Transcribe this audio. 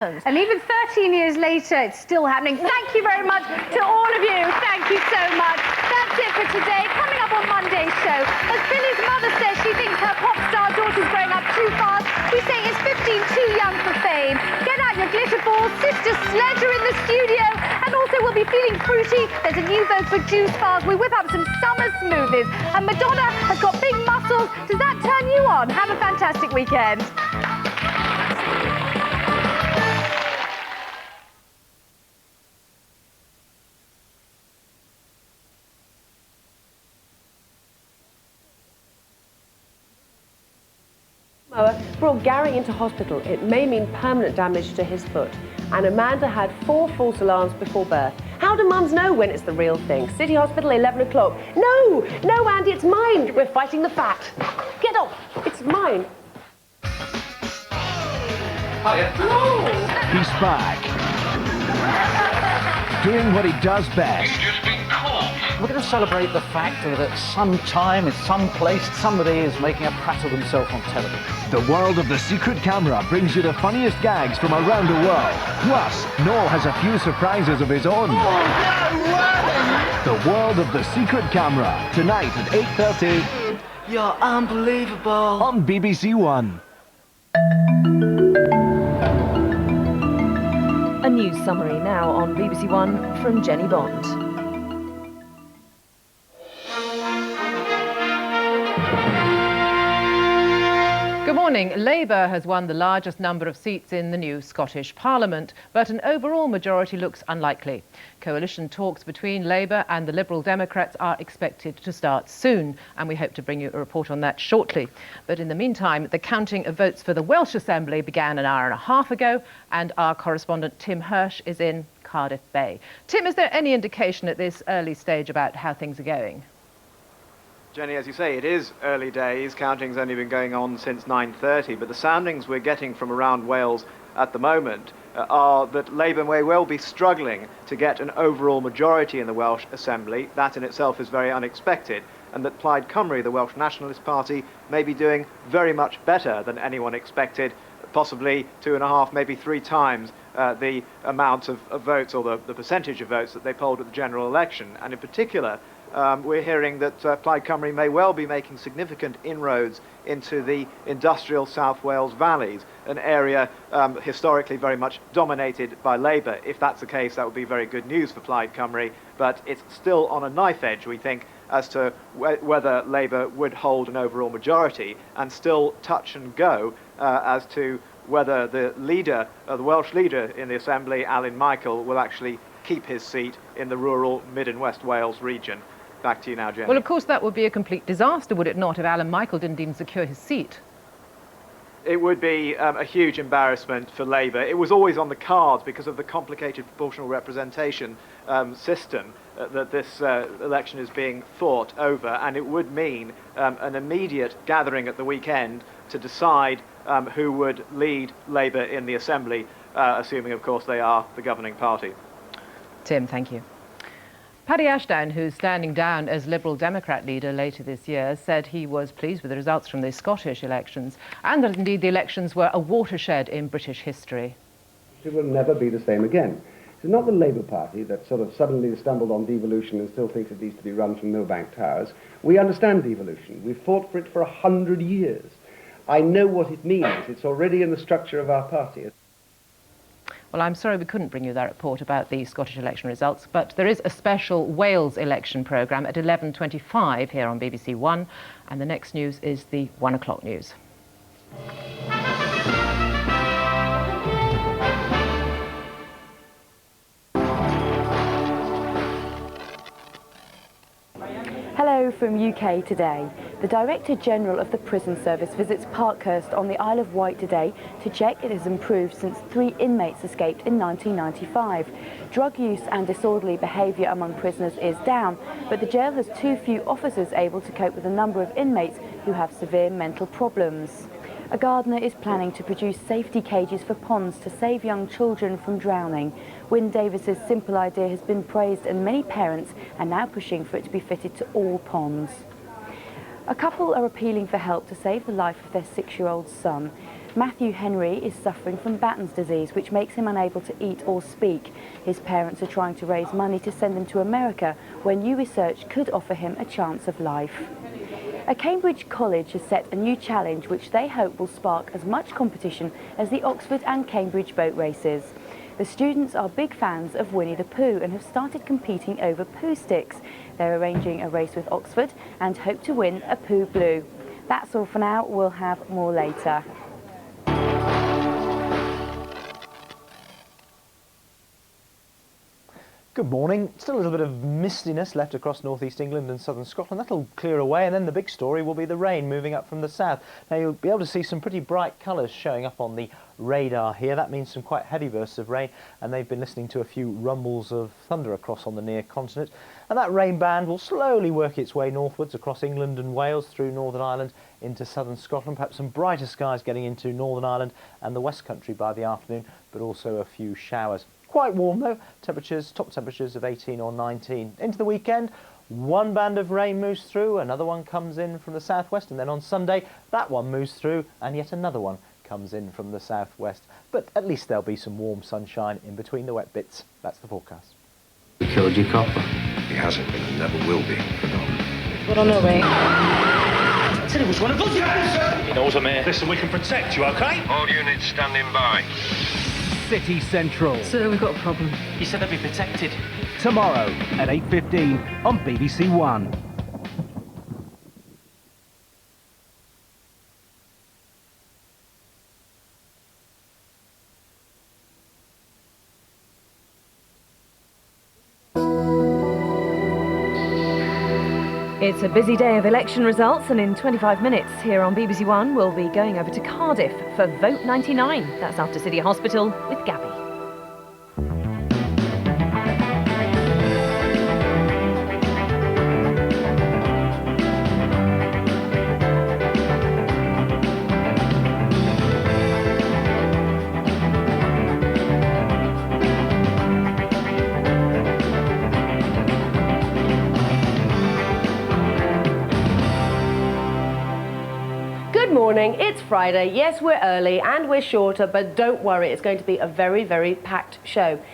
And even 13 years later, it's still happening. Thank you very much to all of you. Thank you so much. That's it for today. Coming up on Monday's show, as Billy's mother says she thinks her pop star daughter's growing up too fast, we say is 15 too young for fame. Get out your glitter balls, Sister Sledger in the studio, and also we'll be feeling fruity. There's a new vote for juice bars. We whip up some summer smoothies. And Madonna has got big muscles. Does that turn you on? Have a fantastic weekend. Brought Gary into hospital. It may mean permanent damage to his foot. And Amanda had 4 false alarms before birth. How do mums know when it's the real thing? City Hospital, 11 o'clock. No, Andy, it's mine. We're fighting the fat. Get off. It's mine. No. He's back. Doing what he does best. We're going to celebrate the fact that at some time, in some place, somebody is making a prat of himself on television. The world of the secret camera brings you the funniest gags from around the world. Plus, Noel has a few surprises of his own. Oh, no way! The world of the secret camera, tonight at 8:30. You're unbelievable. On BBC One. A news summary now on BBC One from Jennie Bond. Good morning. Labour has won the largest number of seats in the new Scottish Parliament, but an overall majority looks unlikely. Coalition talks between Labour and the Liberal Democrats are expected to start soon, and we hope to bring you a report on that shortly. But in the meantime, the counting of votes for the Welsh Assembly began an hour and a half ago, and our correspondent Tim Hirsch is in Cardiff Bay. Tim, is there any indication at this early stage about how things are going? Jenny, as you say, it is early days. Counting's only been going on since 9:30, but the soundings we're getting from around Wales at the moment are that Labour may well be struggling to get an overall majority in the Welsh Assembly. That in itself is very unexpected, and that Plaid Cymru, the Welsh Nationalist Party, may be doing very much better than anyone expected, possibly 2.5, maybe 3 times the amount of votes, or the percentage of votes that they polled at the general election. And in particular, we're hearing that Plaid Cymru may well be making significant inroads into the industrial South Wales valleys, an area historically very much dominated by Labour. If that's the case, that would be very good news for Plaid Cymru, but it's still on a knife edge, we think, as to whether Labour would hold an overall majority, and still touch and go as to whether the leader, the Welsh leader in the Assembly, Alan Michael, will actually keep his seat in the rural Mid and West Wales region. Back to you now, Jenny. Well, of course, that would be a complete disaster, would it not, if Alan Michael didn't even secure his seat? It would be a huge embarrassment for Labour. It was always on the cards because of the complicated proportional representation system that this election is being fought over, and it would mean an immediate gathering at the weekend to decide who would lead Labour in the Assembly, assuming, of course, they are the governing party. Tim, thank you. Paddy Ashdown, who's standing down as Liberal Democrat leader later this year, said he was pleased with the results from the Scottish elections, and that indeed the elections were a watershed in British history. It will never be the same again. It's not the Labour Party that sort of suddenly stumbled on devolution and still thinks it needs to be run from Millbank Towers. We understand devolution. We've fought for it for 100 years. I know what it means. It's already in the structure of our party. Well, I'm sorry we couldn't bring you that report about the Scottish election results, but there is a special Wales election programme at 11:25 here on BBC One, and the next news is the 1 o'clock news. Hello from UK Today. The Director General of the Prison Service visits Parkhurst on the Isle of Wight today to check it has improved since 3 inmates escaped in 1995. Drug use and disorderly behaviour among prisoners is down, but the jail has too few officers able to cope with a number of inmates who have severe mental problems. A gardener is planning to produce safety cages for ponds to save young children from drowning. Wyn Davis's simple idea has been praised, and many parents are now pushing for it to be fitted to all ponds. A couple are appealing for help to save the life of their 6-year-old son. Matthew Henry is suffering from Batten's disease, which makes him unable to eat or speak. His parents are trying to raise money to send him to America, where new research could offer him a chance of life. A Cambridge college has set a new challenge which they hope will spark as much competition as the Oxford and Cambridge boat races. The students are big fans of Winnie the Pooh and have started competing over poo sticks. They're arranging a race with Oxford and hope to win a Pooh Blue. That's all for now. We'll have more later. Good morning. Still a little bit of mistiness left across northeast England and southern Scotland. That'll clear away, and then the big story will be the rain moving up from the south. Now you'll be able to see some pretty bright colours showing up on the radar here. That means some quite heavy bursts of rain, and they've been listening to a few rumbles of thunder across on the near continent. And that rain band will slowly work its way northwards across England and Wales through Northern Ireland into southern Scotland. Perhaps some brighter skies getting into Northern Ireland and the West Country by the afternoon, but also a few showers. Quite warm though, temperatures, top temperatures of 18 or 19. Into the weekend, one band of rain moves through, another one comes in from the southwest, and then on Sunday that one moves through and yet another one comes in from the southwest. But at least there'll be some warm sunshine in between the wet bits. That's the forecast. We killed your copper. He hasn't been and never will be forgotten. What on earth? I said it was one of us. He knows I'm here. Listen, we can protect you, okay? All units standing by. City Central. Sir, we've got a problem. He said they'd be protected. Tomorrow at 8:15 on BBC One. It's a busy day of election results, and in 25 minutes here on BBC One we'll be going over to Cardiff for Vote 99. That's after City Hospital with Gabby. Good morning, it's Friday. Yes, we're early and we're shorter, but don't worry, it's going to be a very, very packed show.